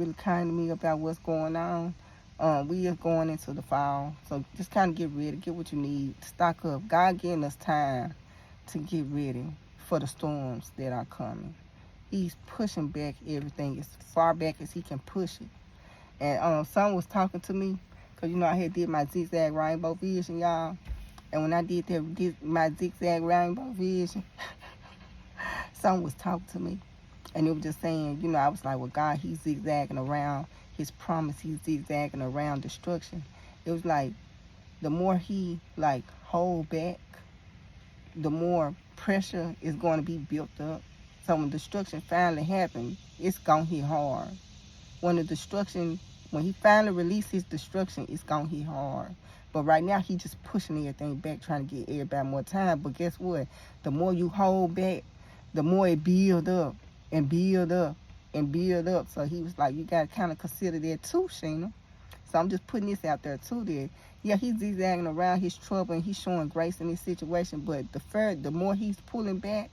really kind to me about what's going on. We are going into the fall, so just kind of get ready, get what you need, stock up. God giving us time to get ready for the storms that are coming. He's pushing back everything as far back as he can push it. And someone was talking to me, cause I had did my zigzag rainbow vision, y'all. And when I did my zigzag rainbow vision, someone was talking to me. And it was just saying, I was like, well, God, he's zigzagging around his promise. He's zigzagging around destruction. It was like the more he hold back, the more pressure is going to be built up. So when destruction finally happens, it's going to hit hard. When he finally releases his destruction, it's going to hit hard. But right now, he's just pushing everything back, trying to get everybody more time. But guess what? The more you hold back, the more it build up and build up and build up. So he was like, you got to kind of consider that too, Sheena. So I'm just putting this out there too that, yeah, he's zigzagging around his trouble and he's showing grace in this situation. But the more he's pulling back,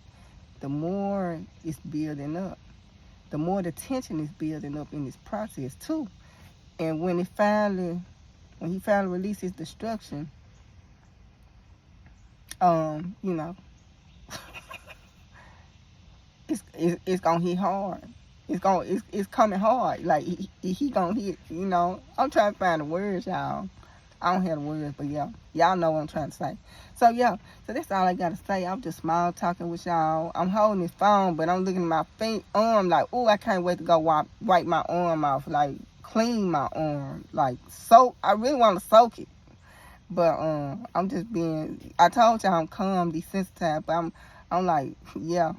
the more it's building up. The more the tension is building up in this process too. And when he finally releases destruction, it's gonna hit hard. It's coming hard. Like he gonna hit. I'm trying to find the words, y'all. I don't have the words, but yeah, y'all know what I'm trying to say. So yeah, so that's all I gotta say. I'm just small talking with y'all. I'm holding this phone, but I'm looking at my arm like, oh, I can't wait to go wipe my arm off, like clean my arm, like soak. I really want to soak it, but I'm just being. I told y'all I'm calm, desensitized, but I'm like, yeah.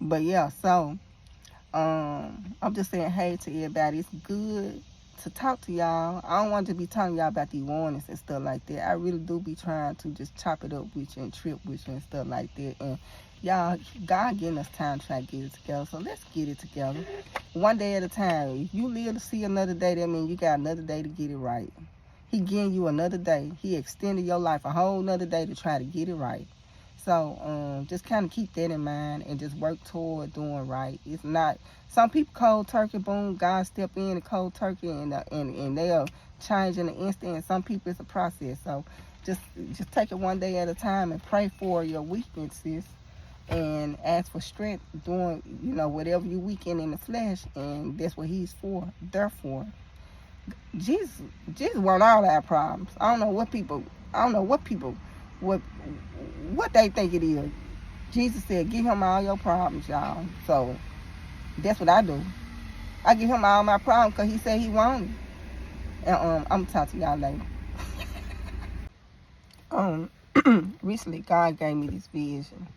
But yeah, so I'm just saying hey to everybody. It's good to talk to y'all. I don't want to be telling y'all about these warnings and stuff like that. I really do be trying to just chop it up with you and trip with you and stuff like that. And y'all, God getting us time to try to get it together. So let's get it together. One day at a time. If you live to see another day, that means you got another day to get it right. He giving you another day. He extended your life a whole nother day to try to get it right. So just kind of keep that in mind and just work toward doing right. It's not, some people cold turkey, boom, God step in and cold turkey and they'll change in an instant. And some people it's a process. So just take it one day at a time and pray for your weaknesses and ask for strength doing, whatever you weaken in the flesh. And that's what he's for. Therefore, Jesus won all our problems. I don't know what people what they think it is. Jesus said, give him all your problems, y'all. So that's what I do. I give him all my problems because he said he wanted. And I'm gonna talk to y'all later. Recently God gave me this vision.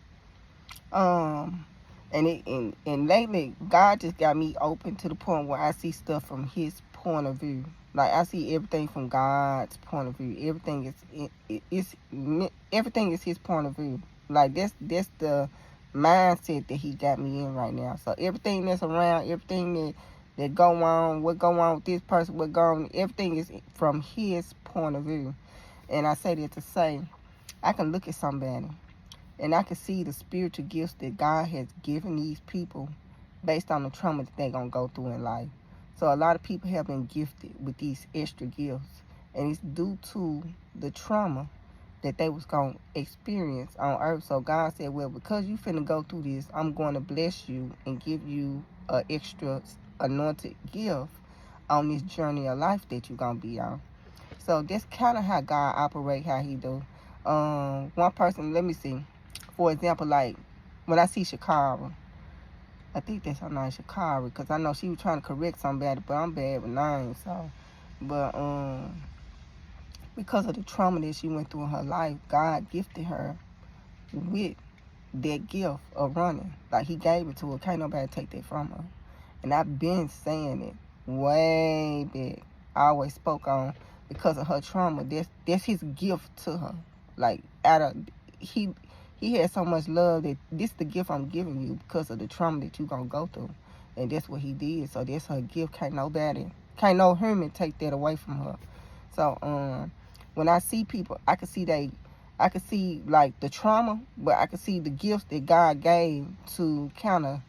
And lately God just got me open to the point where I see stuff from his point of view. Like I see everything from God's point of view. Everything is his point of view. Like that's the mindset that he got me in right now. So everything that's around, everything that go on, what go on with this person, what go on, everything is from his point of view. And I say that to say, I can look at somebody and I can see the spiritual gifts that God has given these people based on the trauma that they're going to go through in life. So a lot of people have been gifted with these extra gifts. And it's due to the trauma that they was going to experience on earth. So God said, well, because you finna go through this, I'm going to bless you and give you an extra anointed gift on this journey of life that you're going to be on. So that's kind of how God operates, how he do. One person, let me see. For example, like when I see Shakara, I think that's her name, Shakara, because I know she was trying to correct somebody, but I'm bad with names. So, but because of the trauma that she went through in her life, God gifted her with that gift of running. Like he gave it to her. Can't nobody take that from her. And I've been saying it way back. I always spoke on because of her trauma. That's his gift to her. Like he had so much love that this the gift I'm giving you because of the trauma that you're going to go through. And that's what he did. So that's her gift. Can't no human take that away from her. So when I see people, I can see I could see like the trauma, but I could see the gifts that God gave to kind of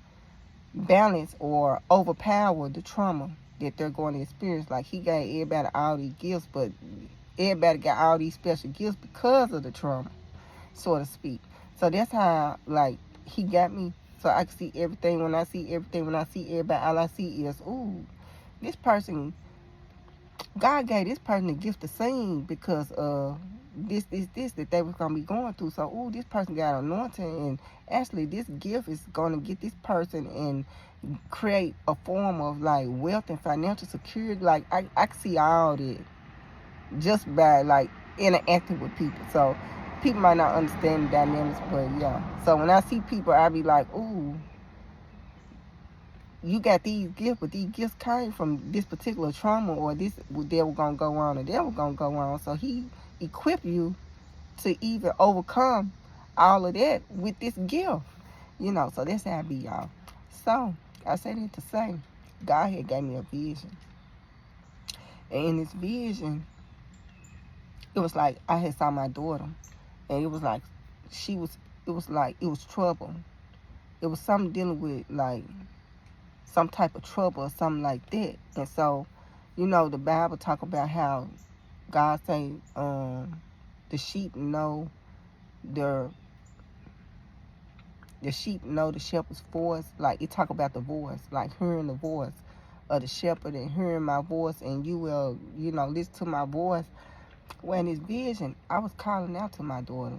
balance or overpower the trauma that they're going to experience. Like he gave everybody all these gifts, but everybody got all these special gifts because of the trauma, so to speak. So that's how like he got me. So I can see everything. When I see everything, when I see everybody, all I see is, ooh, this person, God gave this person a gift to sing because of this that they was gonna be going through. So, ooh, this person got anointing, and actually, this gift is gonna get this person and create a form of like wealth and financial security. Like I can see all that just by like interacting with people. So people might not understand the dynamics, but yeah. So when I see people, I be like, ooh, you got these gifts, but these gifts came from this particular trauma, or this that was gonna go on, or that was gonna go on. So he equipped you to even overcome all of that with this gift, So that's how I be, y'all. So I say that to say, God had gave me a vision, and in this vision, it was like I had saw my daughter, and it was like it was like it was trouble. It was something dealing with like some type of trouble or something like that. And so, the Bible talk about how God say the sheep know their the sheep know the shepherd's voice. Like it talk about the voice, like hearing the voice of the shepherd and hearing my voice, and you will, listen to my voice. When this vision, I was calling out to my daughter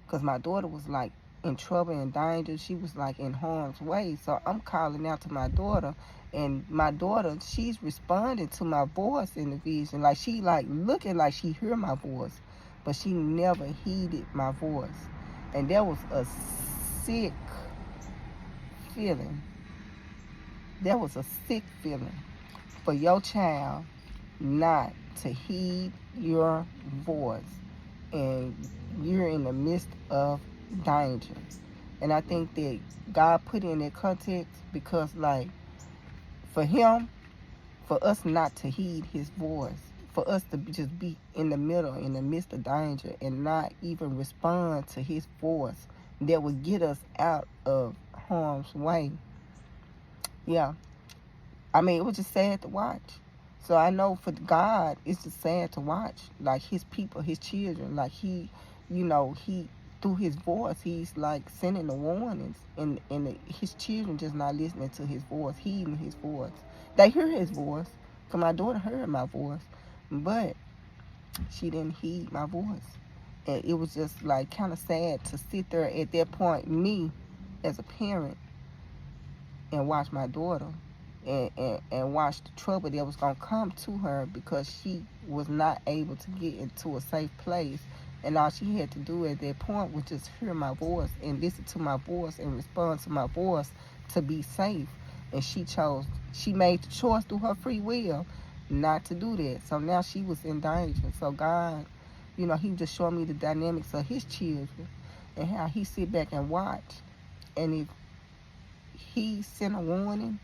because my daughter was like in trouble and danger. She was like in harm's way. So I'm calling out to my daughter, and my daughter, she's responding to my voice in the vision. Like she like looking like she hear my voice, but she never heeded my voice. And that was a sick feeling. That was a sick feeling for your child not to heed your voice, and you're in the midst of danger. And I think that God put it in that context because, like, for him, for us not to heed his voice, for us to just be in the middle, in the midst of danger, and not even respond to his voice that would get us out of harm's way. Yeah. I mean, it was just sad to watch. So I know for God, it's just sad to watch, like his people, his children, like he through his voice, he's like sending the warnings, and his children just not listening to his voice, heeding his voice. They hear his voice, because my daughter heard my voice, but she didn't heed my voice. And it was just like kind of sad to sit there at that point, me as a parent, and watch my daughter and watch the trouble that was going to come to her because she was not able to get into a safe place. And all she had to do at that point was just hear my voice and listen to my voice and respond to my voice to be safe. And she made the choice through her free will not to do that. So now she was in danger. So God, he was just showing me the dynamics of his children and how he sit back and watch. And if he sent a warning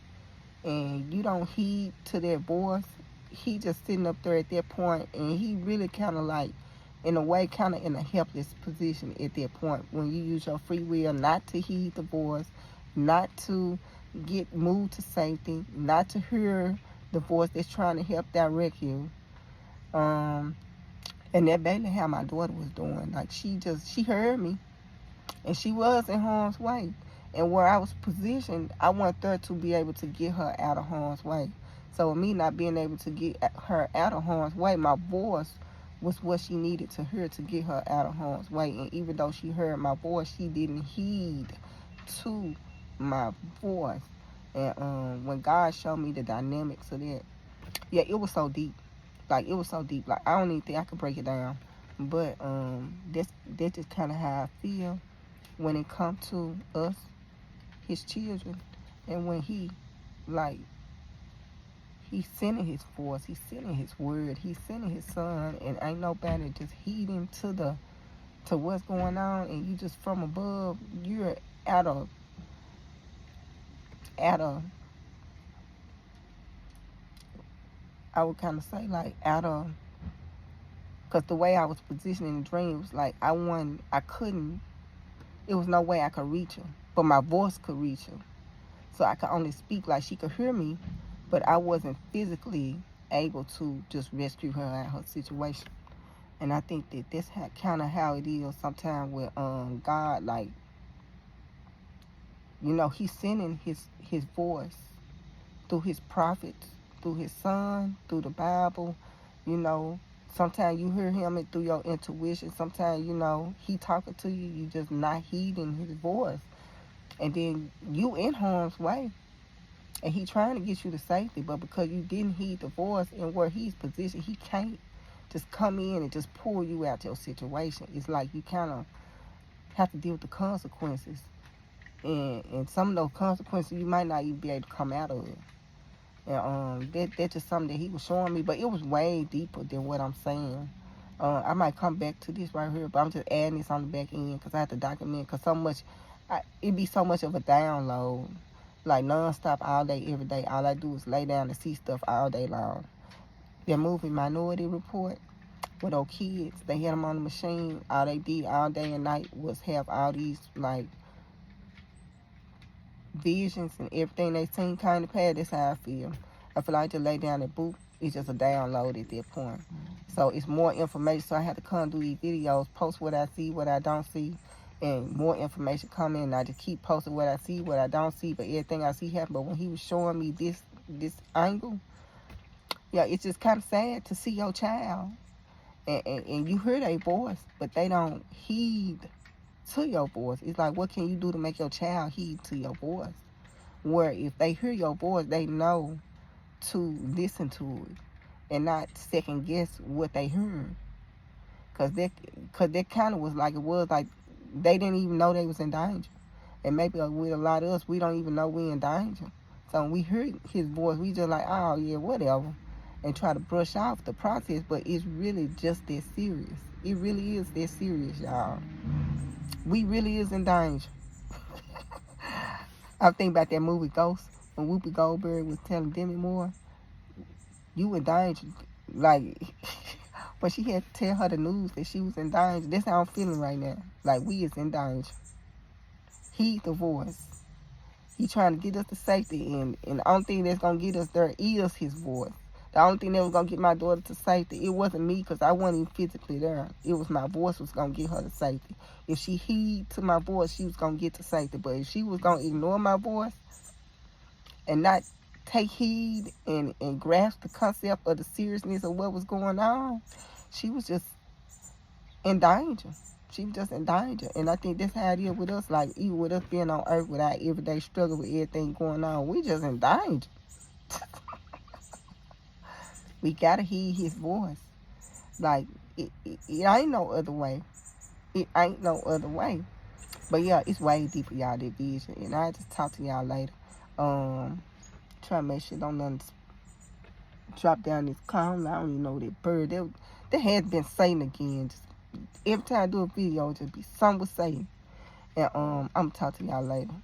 and you don't heed to their voice, he just sitting up there at that point, and he really kind of like, in a way, kind of in a helpless position at that point when you use your free will not to heed the voice, not to get moved to safety, not to hear the voice that's trying to help direct you. And that basically how my daughter was doing. Like she heard me, and she was in harm's way. And where I was positioned, I want her to be able to get her out of harm's way. So with me not being able to get her out of harm's way, my voice was what she needed to hear to get her out of harm's way. And even though she heard my voice, she didn't heed to my voice. And when God showed me the dynamics of that, yeah, it was so deep. Like it was so deep. Like I don't even think I could break it down. But that's just kind of how I feel when it comes to us, his children, and when he's sending his force, he's sending his word, he's sending his son, and ain't nobody just heeding to what's going on, and you just from above, you're at a I would kind of say like at a Because the way I was positioned in the dream was like it was no way I could reach her. But my voice could reach her. So I could only speak like she could hear me, but I wasn't physically able to just rescue her out of her situation. And I think that that's kind of how it is sometimes with God. Like, he's sending his voice through his prophets, through his son, through the Bible. Sometimes you hear him through your intuition. Sometimes, he talking to you, you just not heeding his voice. And then you in harm's way. And he trying to get you to safety, but because you didn't heed the voice and where he's positioned, he can't just come in and just pull you out your situation. It's like you kind of have to deal with the consequences. And some of those consequences you might not even be able to come out of it. And that's just something that he was showing me, but it was way deeper than what I'm saying. I might come back to this right here, but I'm just adding this on the back end because I have to document, because it'd be so much of a download, like nonstop all day, every day. All I do is lay down and see stuff all day long. That movie Minority Report with those kids, they had them on the machine. All they did all day and night was have all these like visions and everything they seen kind of pass. That's how I feel. I feel like I just lay down and boop. It's just a download at that point. So it's more information. So I have to come do these videos, post what I see, what I don't see, and more information come in. And I just keep posting what I see, what I don't see, but everything I see happen. But when he was showing me this angle, yeah, it's just kind of sad to see your child and you hear their voice, but they don't heed to your voice. It's like, what can you do to make your child heed to your voice? Where if they hear your voice, they know to listen to it and not second guess what they heard. Cause that kind of was like, it was like they didn't even know they was in danger. And maybe with a lot of us, we don't even know we in danger. So when we hear his voice, we just like, oh yeah, whatever, and try to brush off the process. But it's really just that serious. It really is that serious, y'all. We really is in danger. I'm thinking about that movie Ghost, when Whoopi Goldberg was telling Demi Moore, you in danger. Like, when she had to tell her the news that she was in danger, that's how I'm feeling right now. Like, we is in danger. Heed the voice. He trying to get us to safety, and the only thing that's going to get us there is his voice. The only thing that was going to get my daughter to safety, it wasn't me, because I wasn't even physically there. It was my voice was going to get her to safety. If she heed to my voice, she was going to get to safety. But if she was going to ignore my voice and not take heed and grasp the concept of the seriousness of what was going on, she was just in danger. She was just in danger. And I think that's how it is with us. Like, even with us being on earth with our everyday struggle with everything going on, we just in danger. We gotta heed his voice. Like, it ain't no other way. It ain't no other way. But yeah, it's way deeper, y'all, that vision. And I'll just talk to y'all later. Try to make sure don't nothing drop down this car. I don't even know that bird. That has been Satan again. Just every time I do a video, just be something with Satan. And I'm gonna talk to y'all later.